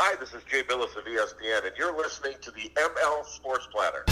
Hi, this is Jay Billis of ESPN, and you're listening to the ML Sports Platter.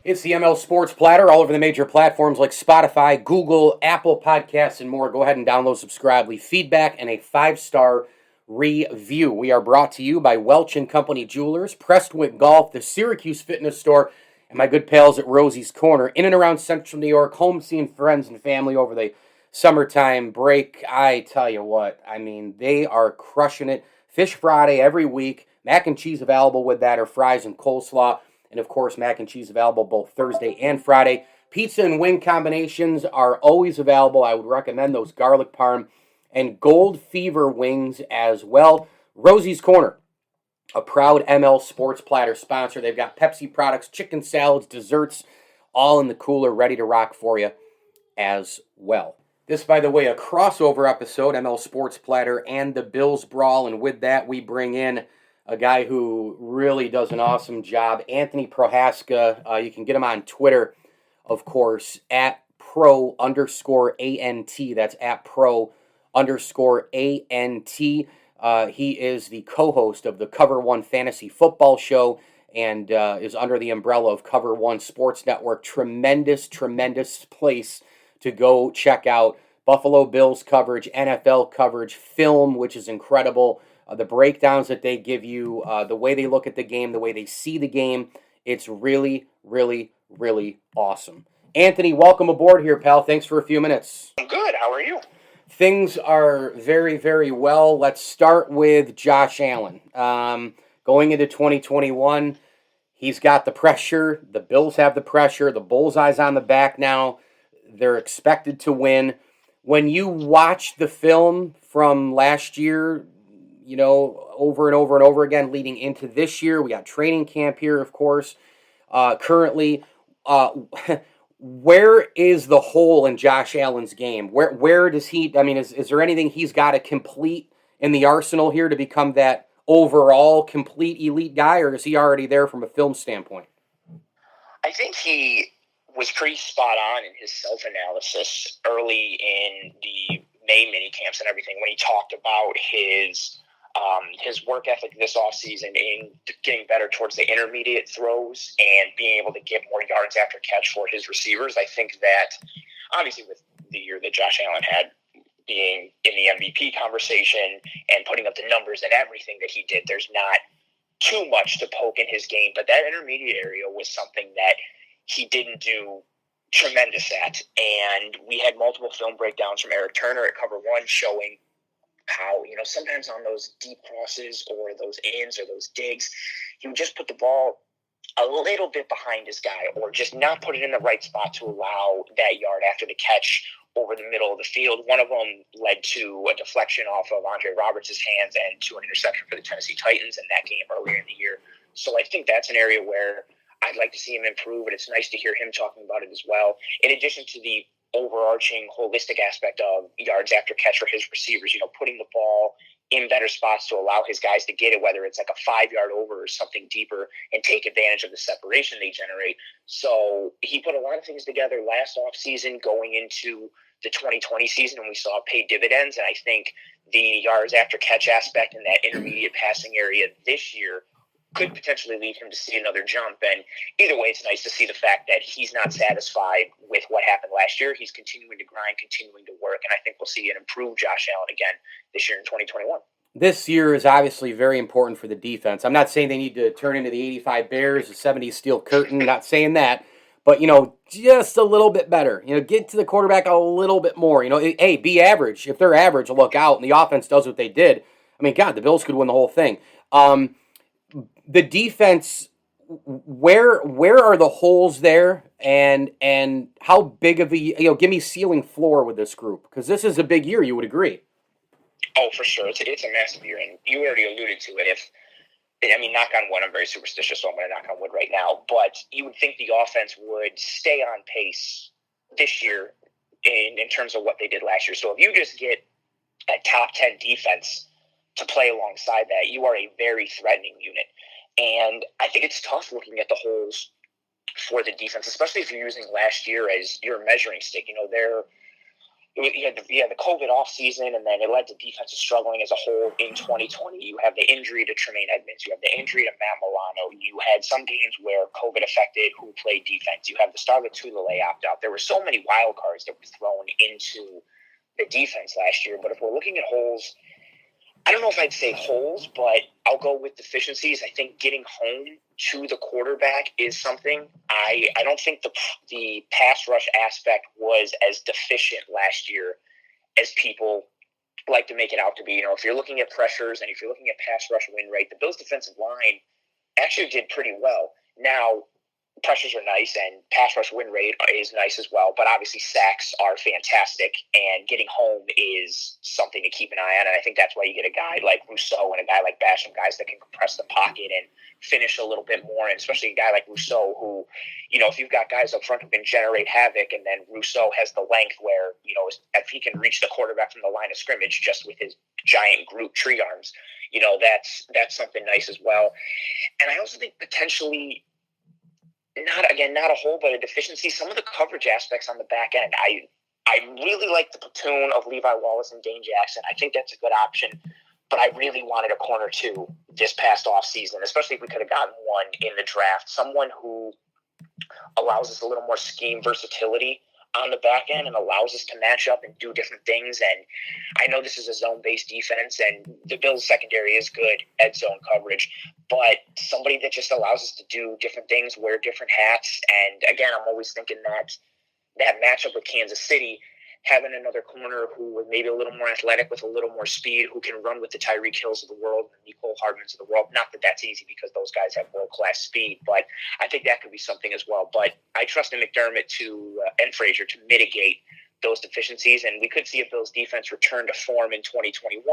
It's the ML Sports Platter all over the major platforms like Spotify, Google, Apple Podcasts, and more. Go ahead and download, subscribe, leave feedback, and a 5-star review. We are brought to you by Welch & Company Jewelers, Prestwick Golf, the Syracuse Fitness Store, and my good pals at Rosie's Corner. In and around Central New York, home seeing friends and family over the summertime break. I tell you what, they are crushing it. Fish Friday every week. Mac and cheese available with that, or fries and coleslaw. And, of course, mac and cheese available both Thursday and Friday. Pizza and wing combinations are always available. I would recommend those garlic parm and gold fever wings as well. Rosie's Corner, a proud ML Sports Platter sponsor. They've got Pepsi products, chicken salads, desserts, all in the cooler, ready to rock for you as well. This, by the way, a crossover episode, ML Sports Platter and the Bills Brawl. And with that, we bring in a guy who really does an awesome job, Anthony Prohaska. You can get him on Twitter, of course, at @pro_ANT. That's at @pro_ANT. He is the co-host of the Cover One Fantasy Football Show and is under the umbrella of Cover One Sports Network. Tremendous place to go check out. Buffalo Bills coverage, NFL coverage, film, which is incredible. The breakdowns that they give you, the way they look at the game, the way they see the game, it's really, really, really awesome. Anthony, welcome aboard here, pal. Thanks for a few minutes. I'm good. How are you? Things are very, very well. Let's start with Josh Allen. Going into 2021, he's got the pressure. The Bills have the pressure. The bullseye's on the back now. They're expected to win. When you watch the film from last year, over and over and over again leading into this year, we got training camp here, of course, currently. Where is the hole in Josh Allen's game? Where does he, is there anything he's got to complete in the arsenal here to become that overall complete elite guy, or is he already there from a film standpoint? I think he was pretty spot on in his self-analysis early in the May mini camps and everything when he talked about his work ethic this offseason in getting better towards the intermediate throws and being able to get more yards after catch for his receivers. I think that, obviously, with the year that Josh Allen had, being in the MVP conversation and putting up the numbers and everything that he did, there's not too much to poke in his game. But that intermediate area was something that he didn't do tremendous at. And we had multiple film breakdowns from Eric Turner at Cover One showing how, sometimes on those deep crosses or those ins or those digs, he would just put the ball a little bit behind his guy or just not put it in the right spot to allow that yard after the catch over the middle of the field. One of them led to a deflection off of Andre Roberts' hands and to an interception for the Tennessee Titans in that game earlier in the year. So I think that's an area where I'd like to see him improve, and it's nice to hear him talking about it as well. In addition to the overarching holistic aspect of yards after catch for his receivers, putting the ball in better spots to allow his guys to get it, whether it's like a 5-yard over or something deeper, and take advantage of the separation they generate. So he put a lot of things together last offseason going into the 2020 season, and we saw it pay dividends. And I think the yards after catch aspect in that intermediate passing area this year could potentially lead him to see another jump. And either way, it's nice to see the fact that he's not satisfied with what happened last year. He's continuing to grind, continuing to work, and I think we'll see an improved Josh Allen again this year in 2021. This year is obviously very important for the defense. I'm not saying they need to turn into the 85 Bears, the 70s Steel Curtain, not saying that, but, just a little bit better. Get to the quarterback a little bit more. Hey, be average. If they're average, look out, and the offense does what they did. God, the Bills could win the whole thing. The defense, where are the holes there, and how big of a give me ceiling floor with this group, because this is a big year. You would agree? Oh, for sure, it's a massive year, and you already alluded to it. Knock on wood, I'm very superstitious, so I'm going to knock on wood right now. But you would think the offense would stay on pace this year in terms of what they did last year. So if you just get a top 10 defense to play alongside that, you are a very threatening unit. And I think it's tough looking at the holes for the defense, especially if you're using last year as your measuring stick. you had the COVID offseason, and then it led to defenses struggling as a whole in 2020. You have the injury to Tremaine Edmonds. You have the injury to Matt Milano. You had some games where COVID affected who played defense. You have the start of Tulele opt-out. There were so many wild cards that were thrown into the defense last year. But if we're looking at holes, I don't know if I'd say holes, but I'll go with deficiencies. I think getting home to the quarterback is something. I don't think the pass rush aspect was as deficient last year as people like to make it out to be. If you're looking at pressures and if you're looking at pass rush win rate, the Bills' defensive line actually did pretty well. Now, pressures are nice and pass rush win rate is nice as well, but obviously sacks are fantastic, and getting home is something to keep an eye on. And I think that's why you get a guy like Rousseau and a guy like Basham, guys that can compress the pocket and finish a little bit more, and especially a guy like Rousseau who, if you've got guys up front who can generate havoc, and then Rousseau has the length where, if he can reach the quarterback from the line of scrimmage just with his giant Groot tree arms, that's something nice as well. And I also think potentially, not a hole, but a deficiency, some of the coverage aspects on the back end. I really like the platoon of Levi Wallace and Dane Jackson. I think that's a good option, but I really wanted a corner too this past offseason, especially if we could have gotten one in the draft, someone who allows us a little more scheme versatility on the back end and allows us to match up and do different things. And I know this is a zone-based defense, and the Bills' secondary is good at zone coverage, but somebody that just allows us to do different things, wear different hats. And again, I'm always thinking that matchup with Kansas City, having another corner who was maybe a little more athletic with a little more speed, who can run with the Tyreek Hills of the world and the Nicole Hardmans of the world. Not that that's easy because those guys have world-class speed, but I think that could be something as well. But I trust in McDermott and Frazier to mitigate those deficiencies, and we could see a Bills defense return to form in 2021,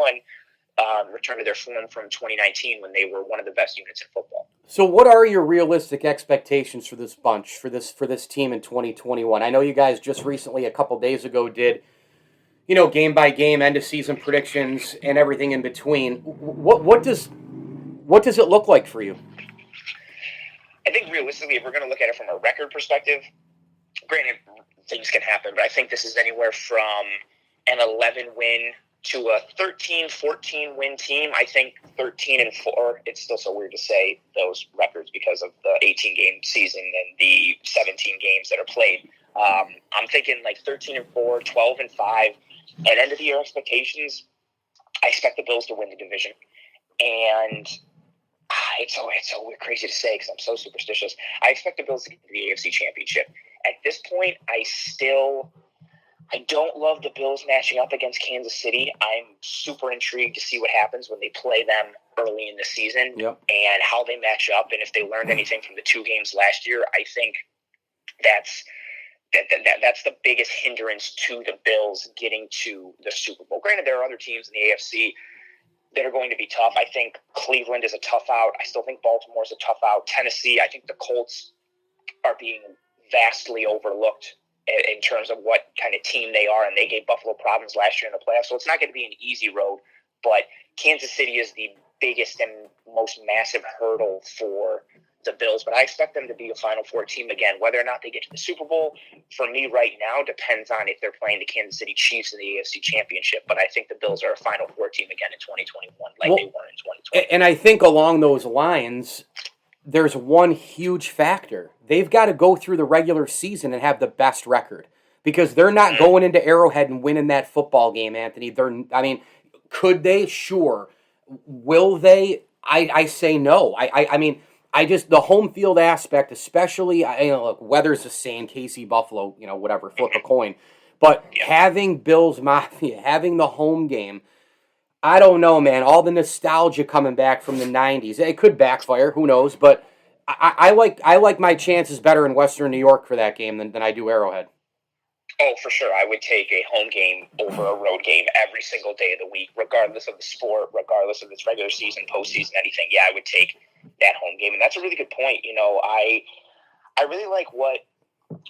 return to their form from 2019 when they were one of the best units in football. So what are your realistic expectations for this bunch, for this team in 2021? I know you guys just recently, a couple days ago, did, game by game, end of season predictions and everything in between. What does it look like for you? I think realistically, if we're going to look at it from a record perspective, granted, things can happen, but I think this is anywhere from an 11-win to a 13-14 win team. I think 13-4, it's still so weird to say those records because of the 18-game season and the 17 games that are played. I'm thinking like 13-4, 12-5. At end of the year expectations, I expect the Bills to win the division. And it's so crazy to say because I'm so superstitious. I expect the Bills to get to the AFC Championship. At this point, I don't love the Bills matching up against Kansas City. I'm super intrigued to see what happens when they play them early in the season. Yep. And how they match up, and if they learned anything from the 2 games last year. I think that's the biggest hindrance to the Bills getting to the Super Bowl. Granted, there are other teams in the AFC that are going to be tough. I think Cleveland is a tough out. I still think Baltimore is a tough out. Tennessee, I think the Colts are being vastly overlooked in terms of what kind of team they are, and they gave Buffalo problems last year in the playoffs, so it's not going to be an easy road, but Kansas City is the biggest and most massive hurdle for the Bills, but I expect them to be a Final Four team again. Whether or not they get to the Super Bowl, for me right now, depends on if they're playing the Kansas City Chiefs in the AFC Championship, but I think the Bills are a Final Four team again in 2021, like they were in 2020. And I think along those lines, there's one huge factor. They've got to go through the regular season and have the best record because they're not going into Arrowhead and winning that football game, Anthony. Could they? Sure. Will they? I say no. I just, the home field aspect, especially, look, weather's the same, KC, Buffalo, whatever, flip a coin. But having Bills Mafia, having the home game, I don't know, man. All the nostalgia coming back from the 90s. It could backfire. Who knows? But I like my chances better in Western New York for that game than I do Arrowhead. Oh, for sure. I would take a home game over a road game every single day of the week, regardless of the sport, regardless of its regular season, postseason, anything. Yeah, I would take that home game. And that's a really good point. I really like what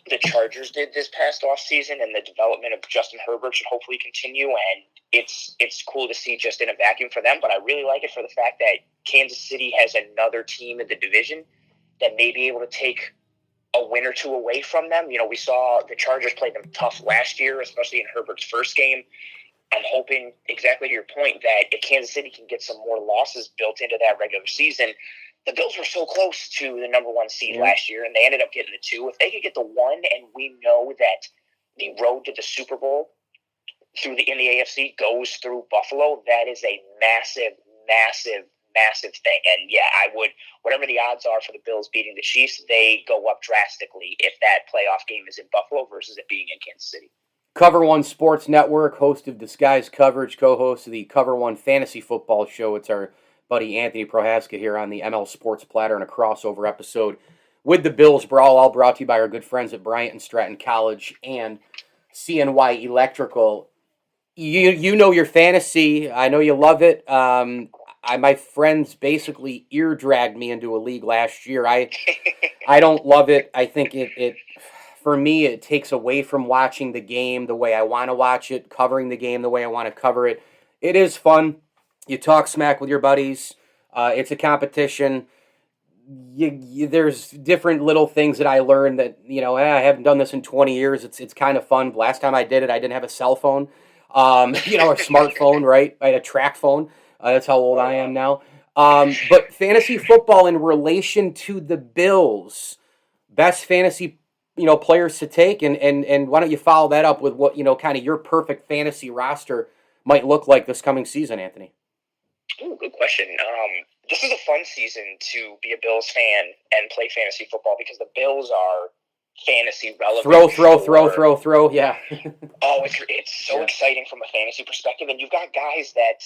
the Chargers did this past offseason, and the development of Justin Herbert should hopefully continue. And it's cool to see just in a vacuum for them, but I really like it for the fact that Kansas City has another team in the division that may be able to take a win or two away from them. We saw the Chargers play them tough last year, especially in Herbert's first game. I'm hoping, exactly to your point, that if Kansas City can get some more losses built into that regular season. The Bills were so close to the number 1 seed last year, and they ended up getting the 2. If they could get the 1, and we know that the road to the Super Bowl in the AFC goes through Buffalo, that is a massive, massive, massive thing. And yeah, I would, whatever the odds are for the Bills beating the Chiefs, they go up drastically if that playoff game is in Buffalo versus it being in Kansas City. Cover One Sports Network, host of Disguised Coverage, co-host of the Cover One Fantasy Football Show. It's our buddy Anthony Prohaska here on the ML Sports Platter in a crossover episode with the Bills Brawl, all brought to you by our good friends at Bryant and Stratton College and CNY Electrical. You know your fantasy. I know you love it. My friends basically ear dragged me into a league last year. I don't love it. I think it for me, it takes away from watching the game the way I want to watch it, covering the game the way I want to cover it. It is fun. You talk smack with your buddies. It's a competition. There's different little things that I learned that, I haven't done this in 20 years. It's kind of fun. Last time I did it, I didn't have a cell phone, a smartphone, right? I had a track phone. That's how old I am now. But fantasy football in relation to the Bills, best fantasy players to take, and why don't you follow that up with what, kind of your perfect fantasy roster might look like this coming season, Anthony? Ooh, good question. This is a fun season to be a Bills fan and play fantasy football because the Bills are fantasy relevant. Throw, yeah. It's so exciting from a fantasy perspective, and you've got guys that,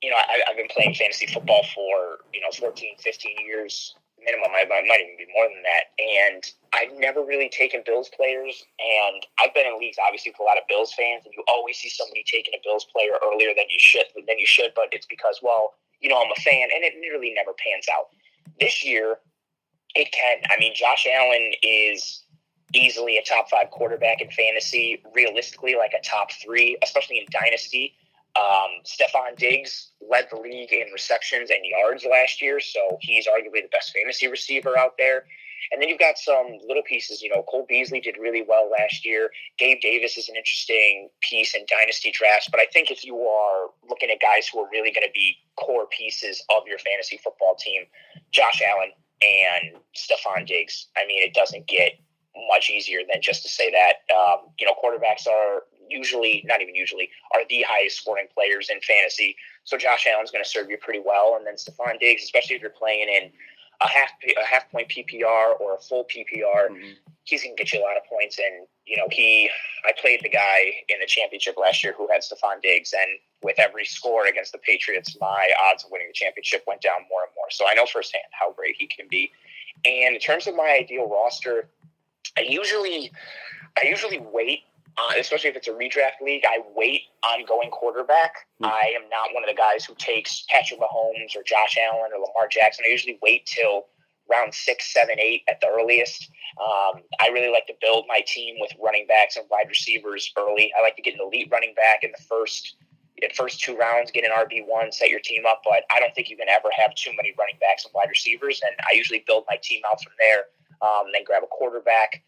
I've been playing fantasy football for, 14, 15 years minimum. I might even be more than that. And I've never really taken Bills players. And I've been in leagues, obviously, with a lot of Bills fans. And you always see somebody taking a Bills player earlier than you should. But it's because, I'm a fan. And it really never pans out. This year, it can. I mean, Josh Allen is easily a top 5 quarterback in fantasy. Realistically, like a top 3, especially in Dynasty. Stephon Diggs led the league in receptions and yards last year, so he's arguably the best fantasy receiver out there. And then you've got some little pieces. Cole Beasley did really well last year. Gabe Davis is an interesting piece in dynasty drafts, but I think if you are looking at guys who are really going to be core pieces of your fantasy football team, Josh Allen and Stephon Diggs, I mean, it doesn't get much easier than just to say that. Quarterbacks are are the highest scoring players in fantasy. So Josh Allen's going to serve you pretty well. And then Stephon Diggs, especially if you're playing in a half point PPR or a full PPR, he's going to get you a lot of points. And, I played the guy in the championship last year who had Stephon Diggs. And with every score against the Patriots, my odds of winning the championship went down more and more. So I know firsthand how great he can be. And in terms of my ideal roster, I usually wait. Especially if it's a redraft league, I wait on going quarterback. I am not one of the guys who takes Patrick Mahomes or Josh Allen or Lamar Jackson. I usually wait till round 6, 7, 8 at the earliest. I really like to build my team with running backs and wide receivers early. I like to get an elite running back in the first 2 rounds, get an RB1, set your team up. But I don't think you can ever have too many running backs and wide receivers. And I usually build my team out from there, then grab a quarterback.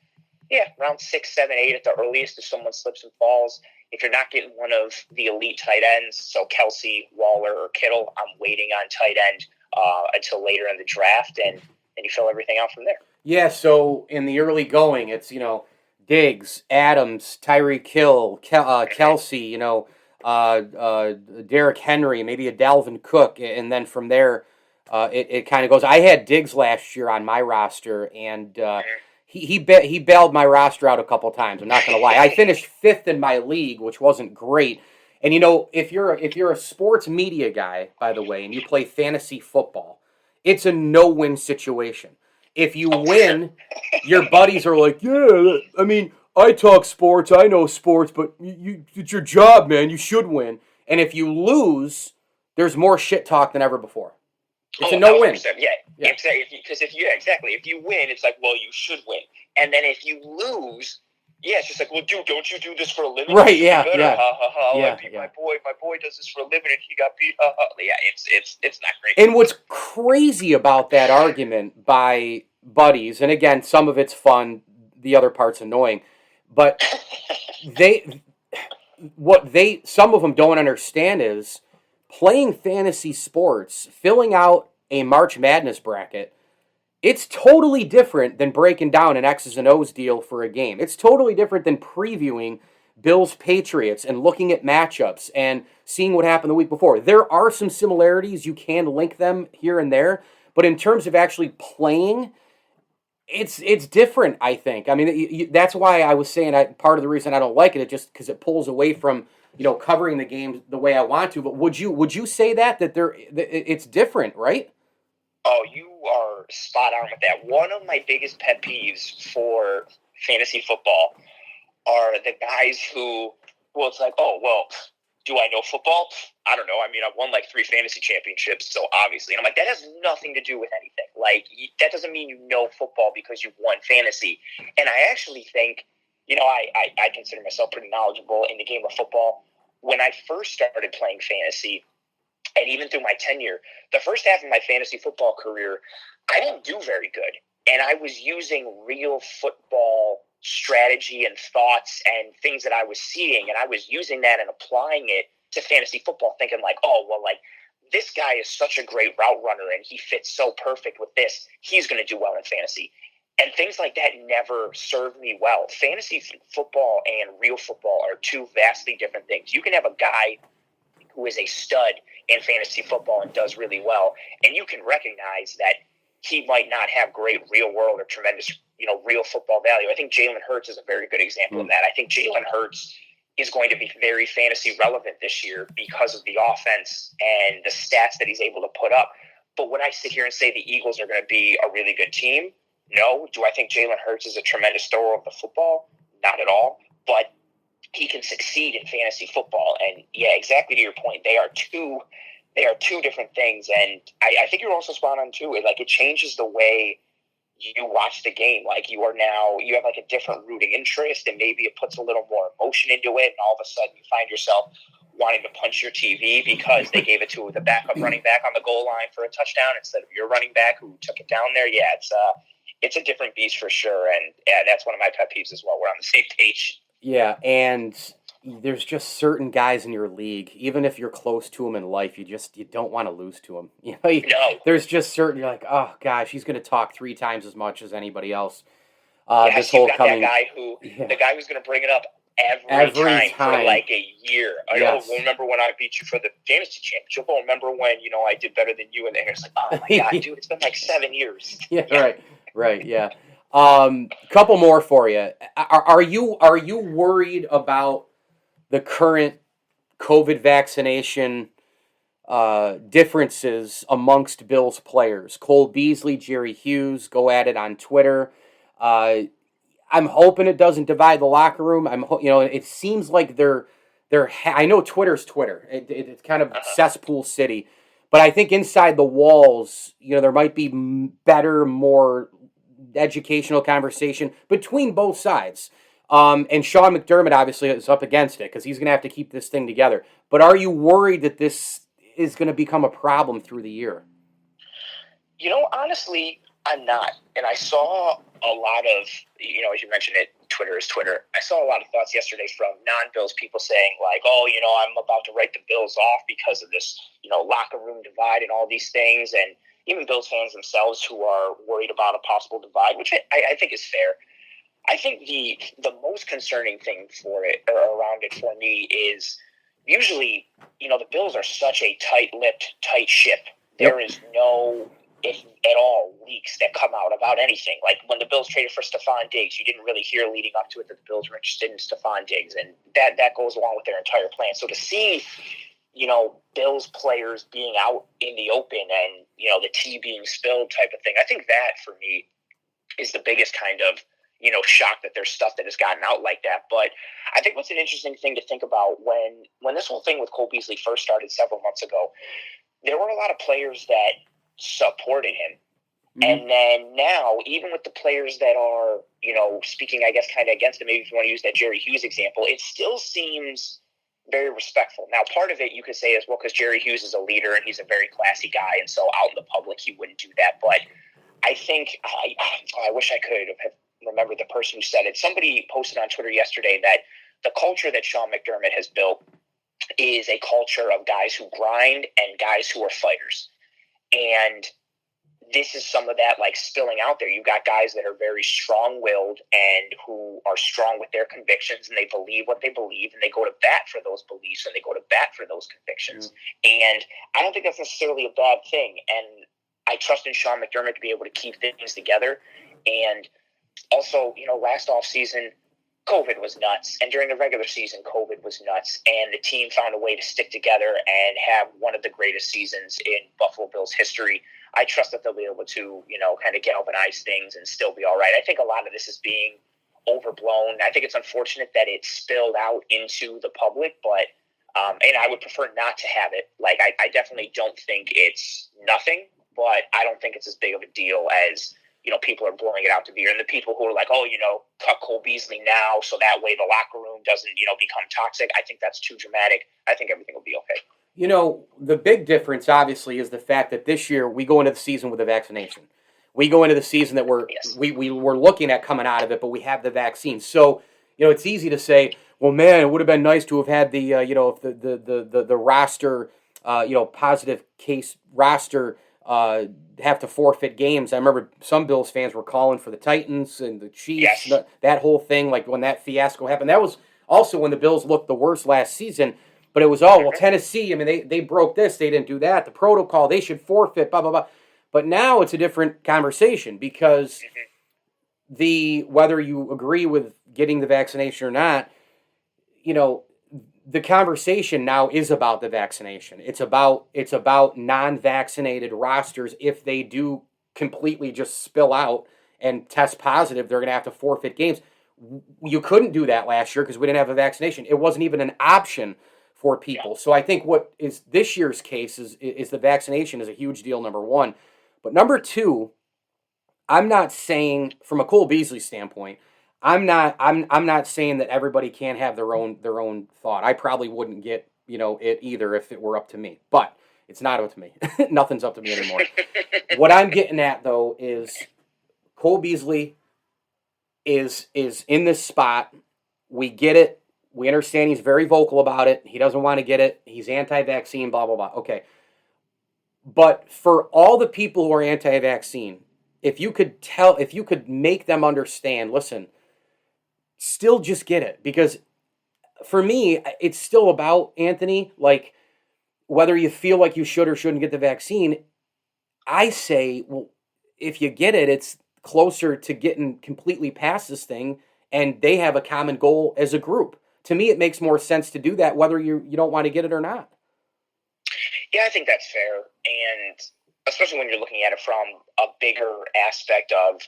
Yeah, round 6, 7, 8 at the earliest if someone slips and falls. If you're not getting one of the elite tight ends, so Kelsey, Waller, or Kittle, I'm waiting on tight end until later in the draft, and then you fill everything out from there. Yeah, so in the early going, it's, Diggs, Adams, Tyreek Hill, Kelsey, Derrick Henry, maybe a Dalvin Cook, and then from there it kind of goes. I had Diggs last year on my roster, and He bailed my roster out a couple times. I'm not going to lie. I finished 5th in my league, which wasn't great. And if you're a sports media guy, by the way, and you play fantasy football, it's a no-win situation. If you win, your buddies are like, yeah, I mean, I talk sports, I know sports, but it's your job, man. You should win. And if you lose, there's more shit talk than ever before. It's a no-win. Yeah. Because if you win, it's like, well, you should win. And then if you lose, it's just like, well, dude, don't you do this for a living? Right? Yeah. My boy does this for a living, and he got beat. Yeah, it's not great. And what's crazy about that argument by buddies, and again, some of it's fun, the other part's annoying, but they some of them don't understand is playing fantasy sports, filling out a March Madness bracket. It's totally different than breaking down an X's and O's deal for a game. It's totally different than previewing Bills Patriots and looking at matchups and seeing what happened the week before. There are some similarities. You can link them here and there. But in terms of actually playing, it's different, I think. I mean, that's why I was saying part of the reason I don't like it is just because it pulls away from covering the game the way I want to. But would you say that it's different, right? Oh, you are spot on with that. One of my biggest pet peeves for fantasy football are the guys who, well, it's like, oh, well, do I know football? I don't know. I mean, I've won like 3 fantasy championships, so obviously. And I'm like, that has nothing to do with anything. Like, that doesn't mean you know football because you've won fantasy. And I actually think, I consider myself pretty knowledgeable in the game of football. When I first started playing fantasy, and even through my tenure, the first half of my fantasy football career, I didn't do very good. And I was using real football strategy and thoughts and things that I was seeing, and I was using that and applying it to fantasy football, thinking like, oh, well, like, this guy is such a great route runner and he fits so perfect with this. He's going to do well in fantasy. And things like that never served me well. Fantasy football and real football are two vastly different things. You can have a guy who is a stud in fantasy football and does really well, and you can recognize that he might not have great real world or tremendous, real football value. I think Jalen Hurts is a very good example of that. I think Jalen Hurts is going to be very fantasy relevant this year because of the offense and the stats that he's able to put up. But when I sit here and say the Eagles are going to be a really good team, no. Do I think Jalen Hurts is a tremendous thrower of the football? Not at all. But he can succeed in fantasy football. And yeah, exactly to your point, they are two different things. And I think you're also spot on too. It changes the way you watch the game. Like, you have like a different rooting interest, and maybe it puts a little more emotion into it. And all of a sudden you find yourself wanting to punch your TV because they gave it to the backup running back on the goal line for a touchdown instead of your running back who took it down there. Yeah, it's a different beast for sure. And yeah, that's one of my pet peeves as well. We're on the same page. Yeah, and there's just certain guys in your league, even if you're close to them in life, you don't want to lose to them. No. There's just certain, you're like, oh gosh, he's going to talk 3 times as much as anybody else. Yes, you've got that guy the guy who's going to bring it up every time for like a year. Yes. Don't remember when I beat you for the fantasy championship. Don't remember when I did better than you. And then it's like, oh my god, dude, it's been like 7 years. Yeah. Right. Yeah. Couple more for you. Are you worried about the current COVID vaccination differences amongst Bills players? Cole Beasley, Jerry Hughes go at it on Twitter. I'm hoping it doesn't divide the locker room. It seems like they're. I know Twitter's Twitter. It's kind of cesspool city, but I think inside the walls, there might be better, more educational conversation between both sides. And Sean McDermott obviously is up against it because he's going to have to keep this thing together. But are you worried that this is going to become a problem through the year? Honestly, I'm not. And I saw a lot of, as you mentioned it, Twitter is Twitter. I saw a lot of thoughts yesterday from non-Bills people saying like, oh, I'm about to write the Bills off because of this, locker room divide and all these things. And even Bills fans themselves who are worried about a possible divide, which I think is fair. I think the most concerning thing around it for me is usually, the Bills are such a tight-lipped, tight ship. There is no, if at all, leaks that come out about anything. Like when the Bills traded for Stephon Diggs, you didn't really hear leading up to it that the Bills were interested in Stephon Diggs, and that goes along with their entire plan. So to see, Bills players being out in the open and, the tea being spilled type of thing, I think that for me is the biggest kind of, shock that there's stuff that has gotten out like that. But I think what's an interesting thing to think about when this whole thing with Cole Beasley first started several months ago, there were a lot of players that supported him. Mm-hmm. And then now, even with the players that are, speaking, I guess, kind of against him, maybe if you want to use that Jerry Hughes example, it still seems very respectful. Now, part of it you could say is, well, because Jerry Hughes is a leader and he's a very classy guy, and so out in the public he wouldn't do that. But I think I wish I could have remembered the person who said it. Somebody posted on Twitter yesterday that the culture that Sean McDermott has built is a culture of guys who grind and guys who are fighters. And this is some of that like spilling out there. You've got guys that are very strong-willed and who are strong with their convictions, and they believe what they believe, and they go to bat for those beliefs, and they go to bat for those convictions. And I don't think that's necessarily a bad thing. And I trust in Sean McDermott to be able to keep things together. And also, last offseason, COVID was nuts. And during the regular season, COVID was nuts. And the team found a way to stick together and have one of the greatest seasons in Buffalo Bills history. I trust that they'll be able to, kind of galvanize things and still be all right. I think a lot of this is being overblown. I think it's unfortunate that it spilled out into the public, but and I would prefer not to have it. Like, I definitely don't think it's nothing, but I don't think it's as big of a deal as, people are blowing it out to be. And the people who are like, cut Cole Beasley now so that way the locker room doesn't, become toxic. I think that's too dramatic. I think everything will be okay. The big difference, obviously, is the fact that this year we go into the season with a vaccination. We go into the season that we were looking at coming out of it, but we have the vaccine. So, it's easy to say, well, man, it would have been nice to have had the, if the roster, positive case roster have to forfeit games. I remember some Bills fans were calling for the Titans and the Chiefs, that whole thing, like when that fiasco happened. That was also when the Bills looked the worst last season. But it was, Tennessee, I mean, they broke this, they didn't do that. The protocol, they should forfeit, blah, blah, blah. But now it's a different conversation because whether you agree with getting the vaccination or not, the conversation now is about the vaccination. It's about non-vaccinated rosters. If they do completely just spill out and test positive, they're going to have to forfeit games. You couldn't do that last year because we didn't have a vaccination. It wasn't even an option for people. So I think what is this year's case is the vaccination is a huge deal, number one. But number two, I'm not saying from a Cole Beasley standpoint, I'm not saying that everybody can't have their own thought. I probably wouldn't get, it either if it were up to me. But it's not up to me. Nothing's up to me anymore. What I'm getting at though is Cole Beasley is in this spot. We get it. We understand he's very vocal about it. He doesn't want to get it. He's anti-vaccine, blah, blah, blah. Okay. But for all the people who are anti-vaccine, if you could make them understand, listen, still just get it. Because for me, it's still about, Anthony, like whether you feel like you should or shouldn't get the vaccine. I say, well, if you get it, it's closer to getting completely past this thing, and they have a common goal as a group. To me, it makes more sense to do that, whether you don't want to get it or not. Yeah, I think that's fair. And especially when you're looking at it from a bigger aspect of,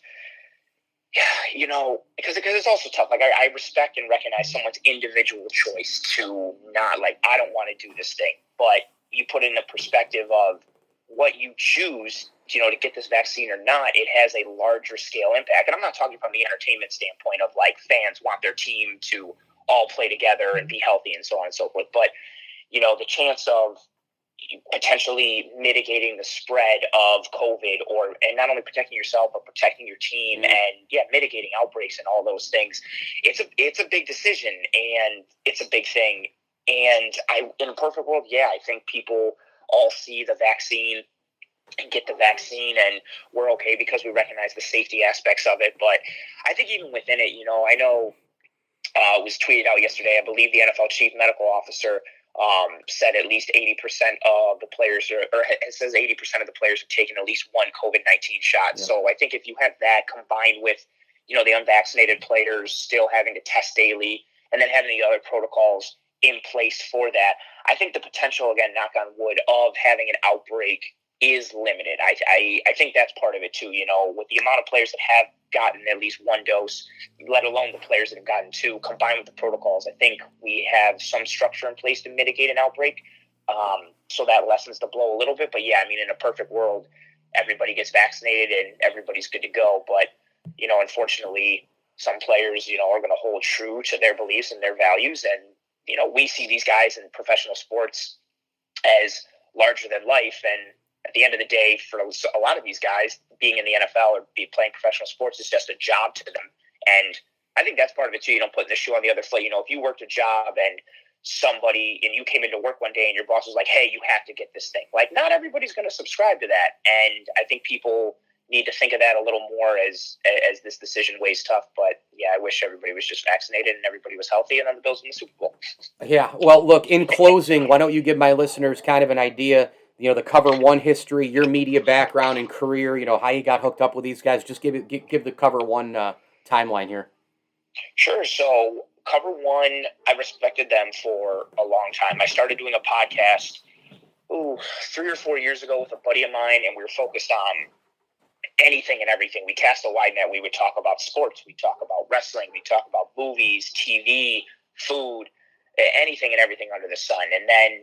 because it's also tough. Like, I respect and recognize someone's individual choice to not, like, I don't want to do this thing. But you put in the perspective of what you choose, to get this vaccine or not, it has a larger scale impact. And I'm not talking from the entertainment standpoint of, like, fans want their team to all play together and be healthy and so on and so forth. But, the chance of potentially mitigating the spread of COVID and not only protecting yourself, but protecting your team and mitigating outbreaks and all those things. It's a big decision and it's a big thing. And in a perfect world, I think people all see the vaccine and get the vaccine and we're okay because we recognize the safety aspects of it. But I think even within it, I know it was tweeted out yesterday, I believe the NFL chief medical officer said at least 80% of the players or it says 80% of the players have taken at least one COVID-19 shot. Yeah. So I think if you have that combined with, the unvaccinated players still having to test daily and then having the other protocols in place for that, I think the potential, again, knock on wood, of having an outbreak is limited. I think that's part of it too, with the amount of players that have gotten at least one dose, let alone the players that have gotten two, combined with the protocols, I think we have some structure in place to mitigate an outbreak. So that lessens the blow a little bit. But in a perfect world, everybody gets vaccinated and everybody's good to go. But, unfortunately, some players, are going to hold true to their beliefs and their values. And, we see these guys in professional sports as larger than life. And at the end of the day, for a lot of these guys, being in the NFL or playing professional sports is just a job to them. And I think that's part of it too. You don't put the shoe on the other foot. If you worked a job and you came into work one day and your boss was like, hey, you have to get this thing. Like, not everybody's going to subscribe to that. And I think people need to think of that a little more as this decision weighs tough. But yeah, I wish everybody was just vaccinated and everybody was healthy and then the Bills win the Super Bowl. Yeah. Well, look, in closing, why don't you give my listeners kind of an idea, the Cover One history, your media background and career, how you got hooked up with these guys. Just give the Cover One timeline here. Sure. So Cover One, I respected them for a long time. I started doing a podcast 3 or 4 years ago with a buddy of mine, and we were focused on anything and everything. We cast a wide net. We would talk about sports. We talk about wrestling. We talk about movies, TV, food, anything and everything under the sun. And then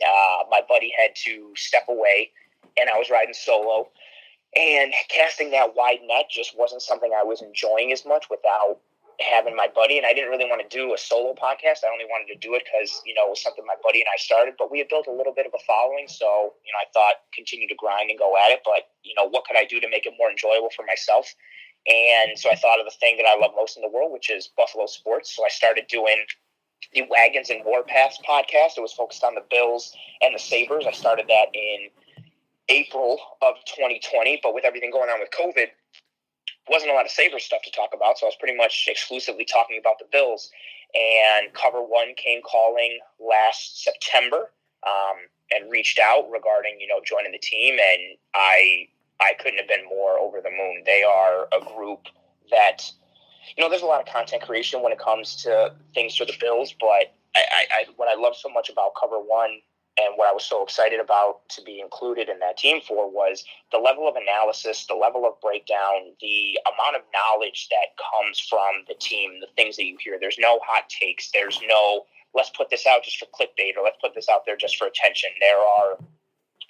my buddy had to step away, and I was riding solo. And casting that wide net just wasn't something I was enjoying as much without having my buddy. And I didn't really want to do a solo podcast. I only wanted to do it because, it was something my buddy and I started. But we had built a little bit of a following. So, I thought continue to grind and go at it. But, what could I do to make it more enjoyable for myself? And so I thought of the thing that I love most in the world, which is Buffalo sports. So I started doing the Wagons and Warpaths podcast. It was focused on the Bills and the Sabres. I started that in April of 2020. But with everything going on with COVID, wasn't a lot of Sabres stuff to talk about, so I was pretty much exclusively talking about the Bills. And Cover One came calling last September and reached out regarding, joining the team, and I couldn't have been more over the moon. They are a group that, there's a lot of content creation when it comes to things for the Bills, but what I love so much about Cover One and what I was so excited about to be included in that team for was the level of analysis, the level of breakdown, the amount of knowledge that comes from the team, the things that you hear. There's no hot takes. There's no, let's put this out just for clickbait or let's put this out there just for attention. There are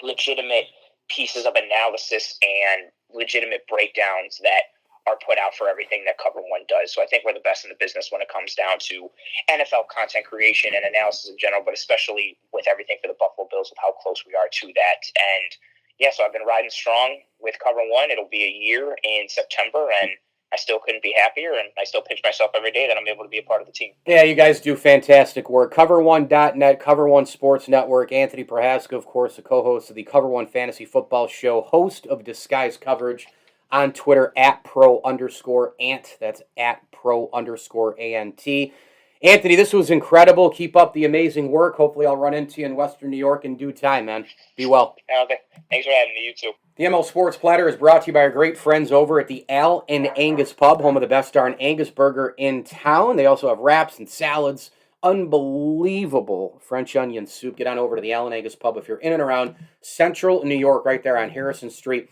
legitimate pieces of analysis and legitimate breakdowns that are put out for everything that Cover One does. So I think we're the best in the business when it comes down to NFL content creation and analysis in general, but especially with everything for the Buffalo Bills with how close we are to that. And yeah, so I've been riding strong with Cover One. It'll be a year in September, and I still couldn't be happier, and I still pinch myself every day that I'm able to be a part of the team. Yeah, you guys do fantastic work. Cover1.net, Cover One Sports Network. Anthony Prohaska, of course, the co-host of the Cover One Fantasy Football Show, host of Disguise Coverage on Twitter @pro_ant. That's @pro_ant. Anthony, this was incredible. Keep up the amazing work. Hopefully I'll run into you in Western New York in due time, man. Be well. Okay. Thanks for having me. You too. The ML Sports Platter is brought to you by our great friends over at the Al and Angus Pub, home of the best darn Angus burger in town. They also have wraps and salads. Unbelievable French onion soup. Get on over to the Al and Angus Pub if you're in and around Central New York, right there on Harrison Street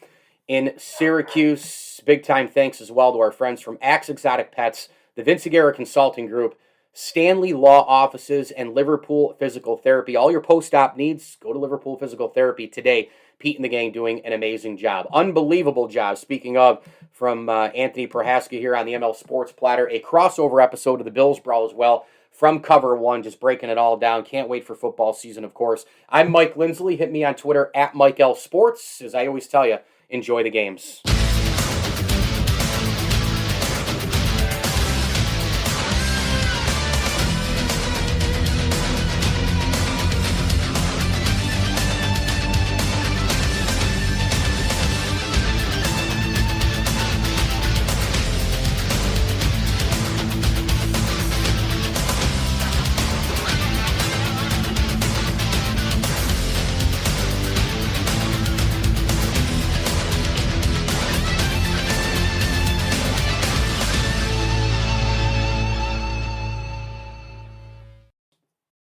in Syracuse. Big time thanks as well to our friends from Axe Exotic Pets, the Vince Aguirre Consulting Group, Stanley Law Offices, and Liverpool Physical Therapy. All your post-op needs, go to Liverpool Physical Therapy today. Pete and the gang doing an amazing job. Unbelievable job. Speaking of, from Anthony Prohaska here on the ML Sports Platter, a crossover episode of the Bills Brawl as well from Cover One, just breaking it all down. Can't wait for football season, of course. I'm Mike Lindsley. Hit me on Twitter @MikeLSports. As I always tell you, enjoy the games.